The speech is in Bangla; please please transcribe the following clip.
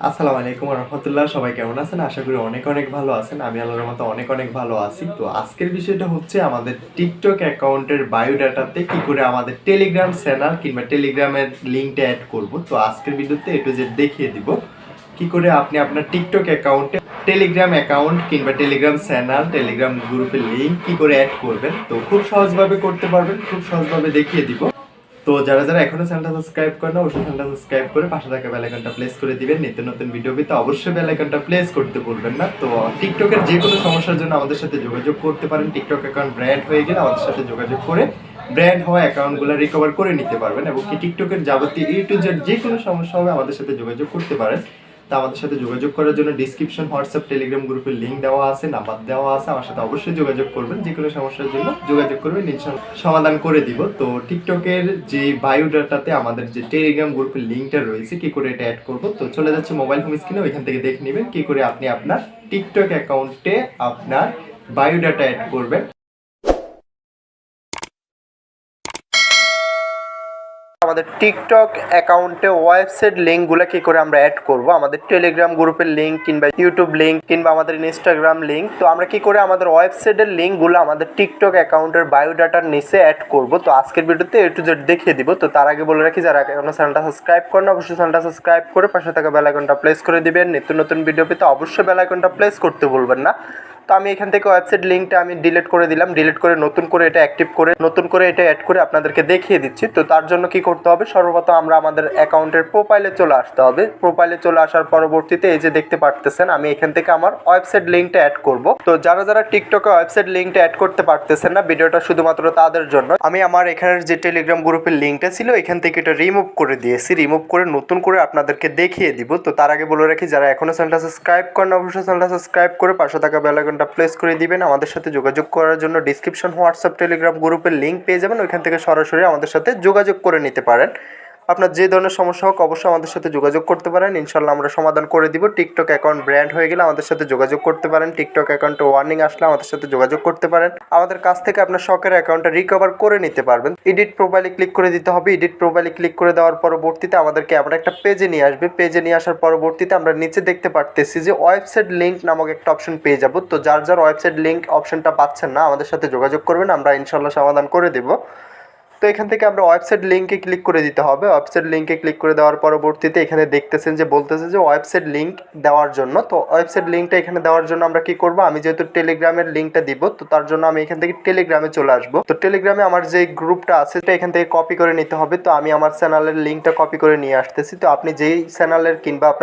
আসসালামু আলাইকুম রহমতুল্লাহ। সবাই কেমন আছেন? আশা করি অনেক অনেক ভালো আছেন। আমি আল্লাহর মতো অনেক অনেক ভালো আছি। তো আজকের বিষয়টা হচ্ছে আমাদের টিকটক অ্যাকাউন্টের বায়োডাটাতে কি করে আমাদের টেলিগ্রাম চ্যানেল কিংবা টেলিগ্রামের লিঙ্কটা অ্যাড করব। তো আজকের ভিডিওতে এ টু জেড দেখিয়ে দিব কি করে আপনি আপনার টিকটক অ্যাকাউন্টে টেলিগ্রাম অ্যাকাউন্ট কিংবা টেলিগ্রাম চ্যানেল টেলিগ্রাম গ্রুপের লিঙ্ক কি করে অ্যাড করবেন। তো খুব সহজভাবে করতে পারবেন, খুব সহজভাবে দেখিয়ে দিব। তো যারা যারা এখনো চ্যানেলটা সাবস্ক্রাইব করে না, অবশ্যই চ্যানেলটা সাবস্ক্রাইব করে পাশে থাকা বেল আইকনটা প্রেস করে দিবেন। নিত্য নতুন ভিডিও পেতে অবশ্যই বেল আইকনটা প্রেস করতে ভুলবেন না। তো টিকটকের যে কোনো সমস্যার জন্য আমাদের সাথে যোগাযোগ করতে পারেন। টিকটক অ্যাকাউন্ট ব্র্যান্ড হয়ে গেলে আমাদের সাথে যোগাযোগ করে ব্র্যান্ড হওয়া অ্যাকাউন্টগুলো রিকভার করে নিতে পারবেন, এবং কি টিকটকের যাবতীয় এ টু জেড যে কোনো সমস্যা হবে আমাদের সাথে যোগাযোগ করতে পারেন। তা আমাদের সাথে যোগাযোগ করার জন্য ডিসক্রিপশন হোয়াটসঅ্যাপ টেলিগ্রাম গ্রুপের লিঙ্ক দেওয়া আছে, নাম্বার দেওয়া আছে। আমার সাথে অবশ্যই যোগাযোগ করবেন, যে কোনো সমস্যার জন্য যোগাযোগ করবেন, ইনশাআল্লাহ সমাধান করে দিব। তো টিকটকের যে বায়োডাটাতে আমাদের যে টেলিগ্রাম গ্রুপের লিঙ্কটা রয়েছে কি করে এটা অ্যাড করব, তো চলে যাচ্ছে মোবাইল হোম স্ক্রিনে, ওইখান থেকে দেখে নেবেন কি করে আপনি আপনার টিকটক অ্যাকাউন্টে আপনার বায়োডাটা অ্যাড করবেন। আমাদের টিকটক অ্যাকাউন্টে ওয়েবসাইট লিঙ্কগুলো কি করে আমরা অ্যাড করব, আমাদের টেলিগ্রাম গ্রুপের লিঙ্ক কিংবা ইউটিউব লিঙ্ক কিংবা আমাদের ইনস্টাগ্রাম লিঙ্ক, তো আমরা কি করে আমাদের ওয়েবসাইটের লিঙ্কগুলো আমাদের টিকটক অ্যাকাউন্টের বায়োডাটার নিচে অ্যাড করব। তো আজকের ভিডিওতে এ টু জেড দেখিয়ে দিব। তো তার আগে বলে রাখি, যারা এখনো চ্যানেলটা সাবস্ক্রাইব করেন অবশ্যই চ্যানেলটা সাবস্ক্রাইব করে পাশে থাকা বেল আইকনটা প্রেস করে দিবেন। নিত্য নতুন ভিডিও পেতে অবশ্যই বেল আইকনটা প্রেস করতে ভুলবেন না। তো আমি এখান থেকে ওয়েবসাইট লিঙ্কটা আমি ডিলিট করে দিলাম, ডিলিট করে নতুন করে এটা অ্যাক্টিভ করে নতুন করে এটা অ্যাড করে আপনাদেরকে দেখিয়ে দিচ্ছি। তো তার জন্য কি করতে হবে, সর্বপ্রথম আমরা আমাদের অ্যাকাউন্টের প্রোফাইলে চলে আসতে হবে। প্রোফাইলে চলে আসার পরবর্তীতে এই যে দেখতে পারতেছেন আমি এখান থেকে আমার ওয়েবসাইট লিঙ্কটা অ্যাড করব। তো যারা যারা টিকটকে ওয়েবসাইট লিঙ্কটা অ্যাড করতে পারতেছেন না, ভিডিওটা শুধুমাত্র তাদের জন্য। আমি আমার এখানের যে টেলিগ্রাম গ্রুপের লিঙ্কটা ছিল এখান থেকে এটা রিমুভ করে দিয়েছি, রিমুভ করে নতুন করে আপনাদেরকে দেখিয়ে দিব। তো তার আগে বলে রাখি, যারা এখনো চ্যানেলটা সাবস্ক্রাইব করেন অবশ্যই চ্যানেলটা সাবস্ক্রাইব করে পাশে থাকা বেল আইকনটা প্রেস করে দিবেন। আমাদের সাথে যোগাযোগ করার জন্য ডিসক্রিপশন হোয়াটসঅ্যাপ টেলিগ্রাম গ্রুপের লিঙ্ক পেয়ে যাবেন, ওইখান থেকে সরাসরি আমাদের সাথে যোগাযোগ করে নিতে পারেন। আপনার যে ধরনের সমস্যা হোক অবশ্যই আমাদের সাথে যোগাযোগ করতে পারেন, ইনশাল্লাহ আমরা সমাধান করে দিব। টিকটক অ্যাকাউন্ট ব্র্যান্ড হয়ে গেলে আমাদের সাথে যোগাযোগ করতে পারেন, টিকটক অ্যাকাউন্টে ওয়ার্নিং আসলে আমাদের সাথে যোগাযোগ করতে পারেন। আমাদের কাছ থেকে আপনার শখের অ্যাকাউন্টটা রিকভার করে নিতে পারবেন। এডিট প্রোফাইলে ক্লিক করে দিতে হবে। এডিট প্রোফাইলে ক্লিক করে দেওয়ার পরবর্তীতে আমাদেরকে আমরা একটা পেজে নিয়ে আসবে। পেজে নিয়ে আসার পরবর্তীতে আমরা নিচে দেখতে পারতেছি যে ওয়েবসাইট লিঙ্ক নামক একটা অপশন পেয়ে যাব। তো যার যার ওয়েবসাইট লিঙ্ক অপশনটা পাচ্ছেন না আমাদের সাথে যোগাযোগ করবেন, আমরা ইনশাল্লাহ সমাধান করে দেব। তো এখান থেকে আমরা ওয়েবসাইট লিঙ্কে ক্লিক করে দিতে হবে। ওয়েবসাইট লিঙ্কে ক্লিক করে দেওয়ার পরবর্তীতে এখানে দেখতেছেন যে বলতেছে যে ওয়েবসাইট লিঙ্ক দেওয়ার জন্য। তো ওয়েবসাইট লিঙ্কটা এখানে দেওয়ার জন্য আমরা কি করব, আমি যেহেতু টেলিগ্রামের লিঙ্কটা দিব তো তার জন্য আমি এখান থেকে টেলিগ্রামে চলে আসব। তো টেলিগ্রামে আমার যে গ্রুপটা আছে সেটা এখান থেকে কপি করে নিতে হবে। তো আমি আমার চ্যানেলের লিঙ্কটা কপি করে নিয়ে আসতেছি। তো আপনি যেই চ্যানেলের কিংবা আপনার